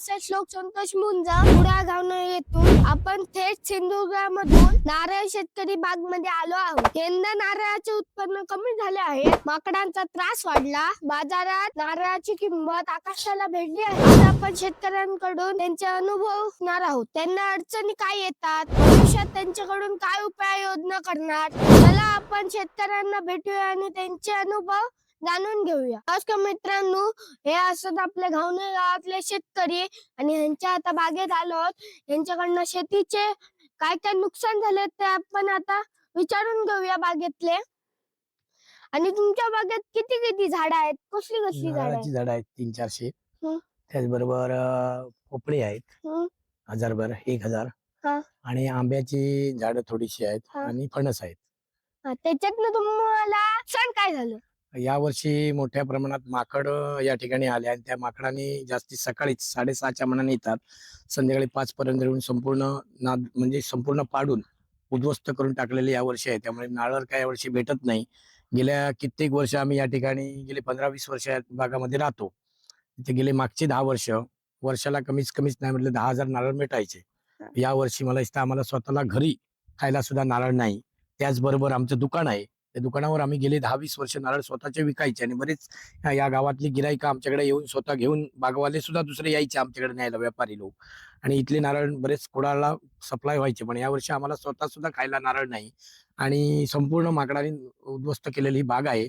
असा श्लोक संतोष मुंजा पुढ्या गावनं येथून आपण थेट सिंधुदुर्गामधून नारळ शेतकरी बाग मध्ये आलो आहोत. यंदा नारळाचे उत्पन्न कमी झाले आहे. माकडांचा त्रास वाढला. बाजारात नारळाची किंमत आकाशाला भेटली आहे. आज आपण शेतकऱ्यांकडून त्यांचे अनुभव घेणार आहोत. त्यांना अडचणी काय येतात, भविष्यात त्यांच्याकडून काय उपाययोजना करणार, चला आपण शेतकऱ्यांना भेटूया आणि त्यांचे अनुभव जाणून घेऊया. नमस्कार मित्रांनो, हे असत आपले घावणे गावातले शेतकरी आणि ह्यांच्या आता बागेत आलो आहोत. यांच्याकडनं शेतीचे काय काय नुकसान झाले ते आपण आता विचारून घेऊया बागेतले. आणि तुमच्या बागेत किती किती झाड आहेत, कसली कसली झाड आहेत? नारळाची झाडं आहेत 300-400. हं. त्याचबरोबर पोपळी आहेत हं, 1000भर 1000 हा, आणि आंब्याची झाडं थोडीशी आहेत हा. आणि फणस आहेत. हा, त्याच्यातनं तुम्हाला सण काय झालं? यावर्षी मोठ्या प्रमाणात माकड या ठिकाणी आले आणि त्या माकडांनी जास्ती सकाळीच 6:30च्या मनाने येतात. संध्याकाळी 5 पर्यंत येऊन संपूर्ण म्हणजे संपूर्ण पाडून उद्ध्वस्त करून टाकलेले यावर्षी आहे. त्यामुळे नारळ काय यावर्षी भेटत नाही. गेल्या कित्येक वर्ष आम्ही या ठिकाणी गेले 15-20 वर्ष या भागामध्ये राहतो. तिथे गेले मागचे 10 वर्ष वर्षाला कमीच नाही म्हटलं 10,000 नारळ भेटायचे. हा. यावर्षी मला दिसतं आम्हाला स्वतःला घरी खायला सुद्धा नारळ नाही. त्याचबरोबर आमचं दुकान आहे. त्या दुकानावर आम्ही गेले 10-20 वर्ष नारळ स्वतःचे विकायचे आणि बरेच या गावातली गिराईक आमच्याकडे येऊन स्वतः घेऊन बागवाले सुद्धा दुसरे यायचे आमच्याकडे न्यायला, व्यापारी लोक. आणि इथले नारळ बरेच कुडाळला सप्लाय व्हायचे. पण यावर्षी आम्हाला स्वतः सुद्धा खायला नारळ नाही आणि संपूर्ण माकडाने उद्ध्वस्त केलेली ही बाग आहे.